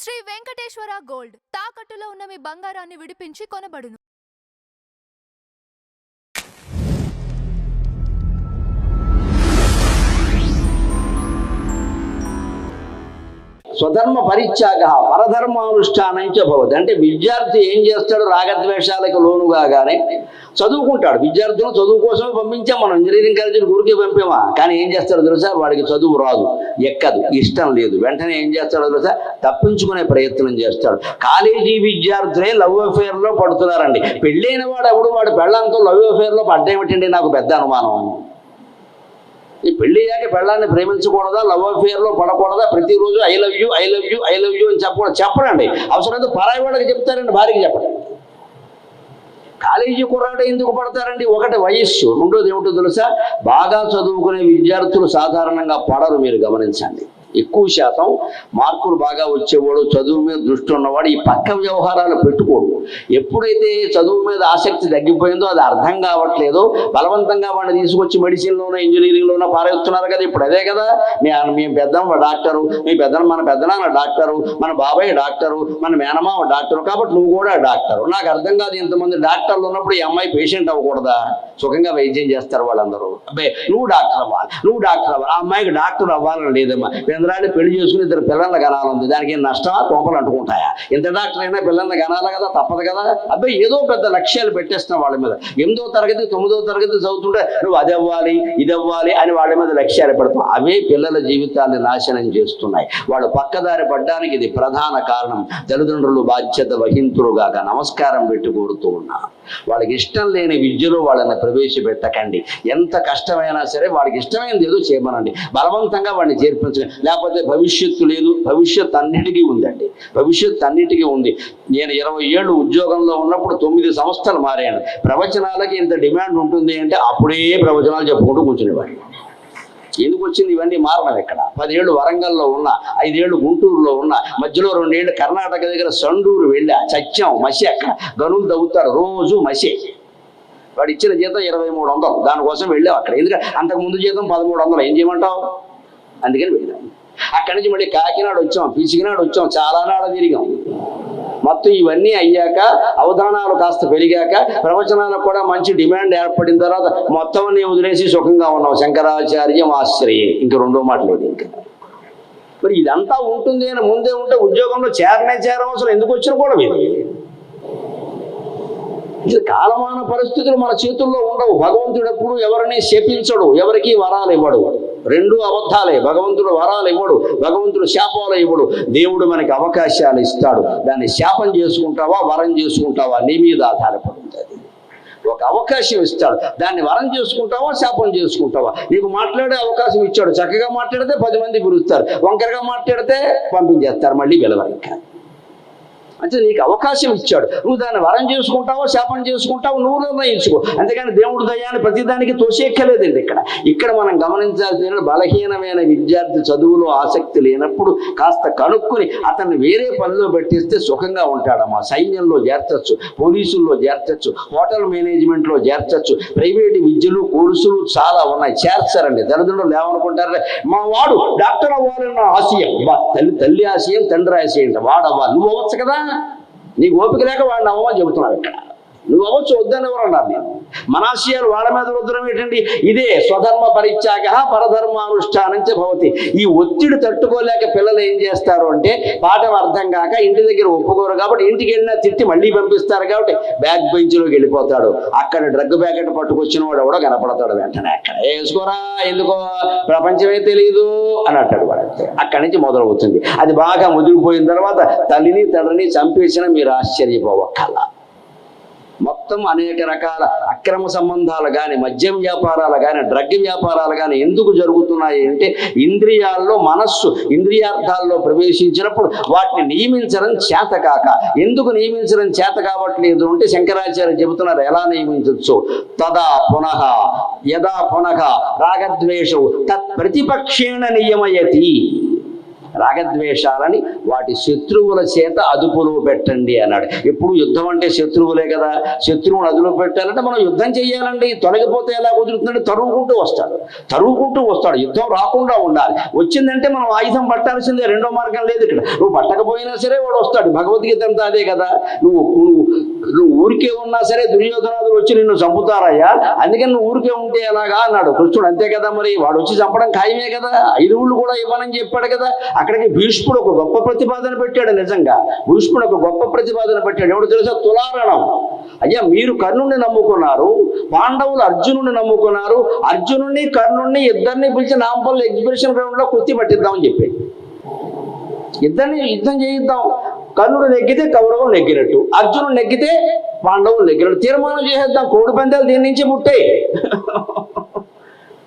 Shri Venkateswara gold తాకట్టులో ఉన్న మీ బంగారాన్ని విడిపించి కొనబడును. స్వధర్మ పరిత్యాగ పరధర్మానుష్ఠానం చ భవతి. అంటే విద్యార్థి ఏం చేస్తాడు? రాగద్వేషాలకు లోనుగానే చదువుకుంటాడు. విద్యార్థులను చదువు కోసమే పంపించాం మనం. ఇంజనీరింగ్ కాలేజీకి ఊరికే పంపామా? కానీ ఏం చేస్తాడో తెలుసా? వాడికి చదువు రాదు, ఎక్కదు, ఇష్టం లేదు. వెంటనే ఏం చేస్తాడో తెలుసా? తప్పించుకునే ప్రయత్నం చేస్తాడు. కాలేజీ విద్యార్థులే లవ్ అఫేర్లో పడుతున్నారండి. పెళ్ళైన వాడు ఎవడు వాడు పెళ్ళంతో లవ్ అఫేర్లో పడ్డేమిటండి? నాకు పెద్ద అనుమానం. ఈ పెళ్లి అయ్యాక పెళ్ళాన్ని ప్రేమించకూడదా? లవ్ అఫేర్లో పడకూడదా? ప్రతిరోజు I love you I love you I love you అని చెప్పడండి. అవసరమైతే పరాయి వాళ్ళకి చెప్తారండి, భార్యకి చెప్పండి. కాలేజీ కుర్రాడు ఎందుకు పడతారండి? ఒకటి వయస్సు, రెండోది ఏమిటో తెలుసా? బాగా చదువుకునే విద్యార్థులు సాధారణంగా పడరు. మీరు గమనించండి. ఎక్కువ శాతం మార్కులు బాగా వచ్చేవాడు, చదువు మీద దృష్టి ఉన్నవాడు ఈ పక్క వ్యవహారాలు పెట్టుకోడు. ఎప్పుడైతే చదువు మీద ఆసక్తి తగ్గిపోయిందో, అది అర్థం కావట్లేదో, బలవంతంగా వాడిని తీసుకొచ్చి మెడిసిన్లోనో ఇంజనీరింగ్లోనో పారేస్తున్నారు కదా. ఇప్పుడు అదే కదా, మీ పెద్దమ్మ డాక్టరు, మన పెద్దనాన్న డాక్టరు, మన బాబాయ్ డాక్టరు, మన మేనమావ డాక్టరు, కాబట్టి నువ్వు కూడా డాక్టరు. నాకు అర్థం కాదు, ఇంతమంది డాక్టర్లు ఉన్నప్పుడు ఈ అమ్మాయి పేషెంట్ అవ్వకూడదా? సుఖంగా వైద్యం చేస్తారు వాళ్ళందరూ. అబ్బాయి నువ్వు డాక్టర్ అవ్వాలి, నువ్వు డాక్టర్ అవ్వాలి. ఆ అమ్మాయికి డాక్టర్ అవ్వాలని లేదమ్మా. పెందరాన్ని పెళ్లి చేసుకుని ఇద్దరు పిల్లల్ని కనాలంది. దానికి ఏం నష్టమా? కొంపలు అంటుకుంటాయా? ఎంత డాక్టర్ అయినా పిల్లల్ని కనాలి కదా, తప్పదు కదా. అబ్బాయి ఏదో పెద్ద లక్ష్యాలు పెట్టేస్తున్నాం వాళ్ళ మీద. 8వ తరగతి 9వ తరగతి చదువుతుంటే నువ్వు అది అవ్వాలి ఇది అవ్వాలి అని వాళ్ళ మీద లక్ష్యాలు పెడతాం. అవే పిల్లల జీవితాన్ని నాశనం చేస్తున్నాయి. వాళ్ళు పక్కదారి పడ్డానికి ఇది ప్రధాన కారణం. తల్లిదండ్రులు బాధ్యత వహింతులుగాక నమస్కారం పెట్టి కోరుతూ ఉన్నా. వాళ్ళకి ఇష్టం లేని విద్యలో వాళ్ళని ప్రవేశపెట్టకండి. ఎంత కష్టమైనా సరే వాడికి ఇష్టమైనది ఏదో చేయమనండి. బలవంతంగా వాడిని చేర్పించండి. లేకపోతే భవిష్యత్తు లేదు. భవిష్యత్తు అన్నిటికీ ఉందండి. భవిష్యత్తు అన్నిటికీ ఉంది. నేను 20 ఏళ్ళు ఉద్యోగంలో ఉన్నప్పుడు 9 సంస్థలు మారాను. ప్రవచనాలకి ఇంత డిమాండ్ ఉంటుంది అంటే అప్పుడే ప్రవచనాలు చెప్పుకుంటూ కూర్చునేవాడిని. ఎందుకు వచ్చింది ఇవన్నీ? మారడం ఎక్కడ? 10 ఏళ్ళు వరంగల్లో ఉన్నా, 5 ఏళ్ళు గుంటూరులో ఉన్నా, మధ్యలో 2 ఏళ్ళు కర్ణాటక దగ్గర సండూరు వెళ్ళా. చచ్చాం, మసి. అక్కడ గనులు తవ్వుతారు, రోజు మసి. వాడు ఇచ్చిన జీతం 2300. దానికోసం వెళ్ళాం అక్కడ. ఎందుకంటే అంతకుముందు జీతం 1300. ఏం చేయమంటావు? అందుకని వెళ్ళాం. అక్కడి నుంచి మళ్ళీ కాకినాడ వచ్చాం, పిసికినాడు వచ్చాం, చాలా నాడ తిరిగాం. మొత్తం ఇవన్నీ అయ్యాక అవధానాలు కాస్త పెరిగాక ప్రవచనాలకు కూడా మంచి డిమాండ్ ఏర్పడిన తర్వాత మొత్తం అన్ని వదిలేసి సుఖంగా ఉన్నాం. శంకరాచార్యం ఆశ్రయే. ఇంక రెండో మాట లేదు. ఇంకా మరి ఇదంతా ఉంటుంది అని ముందే ఉంటే ఉద్యోగంలో చేరవసరం ఎందుకు వచ్చిన కూడా ఇది కాలమాన పరిస్థితులు మన చేతుల్లో ఉండవు. భగవంతుడు ఎప్పుడు ఎవరిని శపించడు, ఎవరికి వరాలు ఇవ్వడు. 2 అబద్ధాలే. భగవంతుడు వరాలు ఇవ్వడు, భగవంతుడు శాపాలు ఇవ్వడు. దేవుడు మనకి అవకాశాలు ఇస్తాడు. దాన్ని శాపం చేసుకుంటావా వరం చేసుకుంటావా నీ మీద ఆధారపడి ఉంటుంది. ఒక అవకాశం ఇస్తాడు, దాన్ని వరం చేసుకుంటావా శాపం చేసుకుంటావా. నీకు మాట్లాడే అవకాశం ఇచ్చాడు. చక్కగా మాట్లాడితే 10 మంది పిలుస్తారు, వంకరగా మాట్లాడితే పంపించేస్తారు, మళ్ళీ గెలవాలి. అంటే నీకు అవకాశం ఇచ్చాడు, నువ్వు దాన్ని వరం చేసుకుంటావో శాపం చేసుకుంటావో నువ్వు నిర్ణయించుకో. అంతేగాని దేవుడు దయాన్ని ప్రతిదానికి తోసేక్కలేదండి. ఇక్కడ మనం గమనించాల్సిన బలహీనమైన విద్యార్థి చదువులో ఆసక్తి లేనప్పుడు కాస్త కనుక్కుని అతన్ని వేరే పనిలో పెట్టిస్తే సుఖంగా ఉంటాడమ్మా. సైన్యంలో చేర్చచ్చు, పోలీసుల్లో చేర్చచ్చు, హోటల్ మేనేజ్మెంట్లో చేర్చచ్చు, ప్రైవేటు విద్యలు కోర్సులు చాలా ఉన్నాయి. చేర్చారండి. తల్లిదండ్రులు ఏమనుకుంటారంటే మా వాడు డాక్టర్ అవ్వాలని నా ఆశయం. తల్లి ఆశయం తండ్రి ఆశయం. వాడు అవ్వాలి, నువ్వు అవ్వచ్చు కదా. నీకు ఓపిక లేక వాడిని అవ్వమని చెబుతున్నాడు. ఇక్కడ నువ్వు అవ్వచ్చు, వద్దని ఎవరు అన్నారు? నేను మన ఆశయాలు వాళ్ళ మీద రుద్దడం ఏంటండి? ఇదే స్వధర్మ పరిత్యాగ పరధర్మానుష్ఠానం చ భవతి. ఈ ఒత్తిడి తట్టుకోలేక పిల్లలు ఏం చేస్తారు అంటే పాఠం అర్థం కాక ఇంటి దగ్గర ఒప్పుకోరు కాబట్టి ఇంటికి వెళ్ళినా తిట్టి మళ్ళీ పంపిస్తారు కాబట్టి బ్యాక్ బెంచ్లోకి వెళ్ళిపోతాడు. అక్కడ డ్రగ్ ప్యాకెట్ పట్టుకొచ్చిన వాడు ఎవడో కనపడతాడు. వెంటనే అక్కడ వేసుకోరా, ఎందుకో ప్రపంచమే తెలియదు అని అంటాడు వాడు. అక్కడి నుంచి మొదలవుతుంది. అది బాగా ముదిరిపోయిన తర్వాత తల్లిని తండ్రిని చంపేసినా మీరు ఆశ్చర్యపోవక్కల. మొత్తం అనేక రకాల అక్రమ సంబంధాలు కానీ, మద్యం వ్యాపారాలు కానీ, డ్రగ్ వ్యాపారాలు కానీ ఎందుకు జరుగుతున్నాయి అంటే ఇంద్రియాల్లో మనస్సు ఇంద్రియార్థాల్లో ప్రవేశించినప్పుడు వాటిని నియమించడం చేతకాక. ఎందుకు నియమించడం చేత కావట్లేదు అంటే శంకరాచార్య చెబుతున్నారు ఎలా నియమించవచ్చు. తదా పునః యదా పునః రాగద్వేషౌ తత్ ప్రతిపక్షేణ నియమయతి. రాగద్వేషాలని వాటి శత్రువుల చేత అదుపులో పెట్టండి అన్నాడు. ఎప్పుడు యుద్ధం అంటే శత్రువులే కదా, శత్రువుని అదుపులో పెట్టాలంటే మనం యుద్ధం చేయాలండి. తొలగిపోతే ఎలా కుదురుతుందంటే తరుగుకుంటూ వస్తాడు. యుద్ధం రాకుండా ఉండాలి. వచ్చిందంటే మనం ఆయుధం పట్టాల్సిందే, రెండో మార్గం లేదు ఇక్కడ. నువ్వు పట్టకపోయినా సరే వాడు వస్తాడు. భగవద్గీత అంతా అదే కదా. నువ్వు ఊరికే ఉన్నా సరే దుర్యోధనాదులు వచ్చి నిన్ను చంపుతారయ్యా, అందుకని నువ్వు ఊరికే ఉంటే ఎలాగా అన్నాడు కృష్ణుడు. అంతే కదా, మరి వాడు వచ్చి చంపడం ఖాయమే కదా. 5 ఊళ్ళు కూడా ఇవ్వనని చెప్పాడు కదా. అక్కడికి భీష్ముడు ఒక గొప్ప ప్రతిపాదన పెట్టాడు. నిజంగా భీష్ముడు ఒక గొప్ప ప్రతిపాదన పెట్టాడు. ఎవడు తెలుసా? తులారణం. అయ్యా, మీరు కర్ణుడిని నమ్ముకున్నారు, పాండవులు అర్జునుడిని నమ్ముకున్నారు. అర్జునుడిని కర్ణుడిని ఇద్దరిని పిలిచి నాంపల్లి ఎగ్జిబిషన్ గ్రౌండ్ లో కుస్తీ పట్టిద్దామని చెప్పి ఇద్దరిని యుద్ధం చేయిద్దాం. కర్ణుడు నెగ్గితే కౌరవులు నెగ్గినట్టు, అర్జునుడు నెగ్గితే పాండవులు నెగ్గినట్టు తీర్మానం చేసేద్దాం. కోడి పందాలు దీని నుంచి పుట్టే.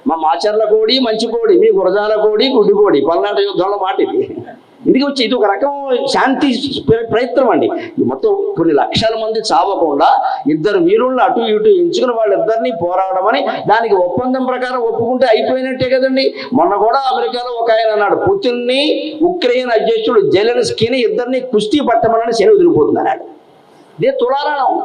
మా మాచర్ల కోడి మంచి కోడి, మీ గురజాల కోడి గుడ్డి కోడి, పల్నాటి యుద్ధంలో మాట ఇది వచ్చి ఇది ఒక రకం శాంతి ప్రయత్నం అండి. మొత్తం కొన్ని లక్షల మంది చావకుండా 2 వీరులను అటు ఇటు ఎంచుకుని వాళ్ళిద్దరినీ పోరాడమని దానికి ఒప్పందం ప్రకారం ఒప్పుకుంటే అయిపోయినట్టే కదండి. మొన్న కూడా అమెరికాలో ఒక ఆయన అన్నాడు, పుతిన్ని ఉక్రెయిన్ అధ్యక్షుడు జెలెన్స్కీని ఇద్దరిని కుస్తీ పట్టమని శని వదిలిపోతుంది అన్నాడు. ఇదే తులారణం.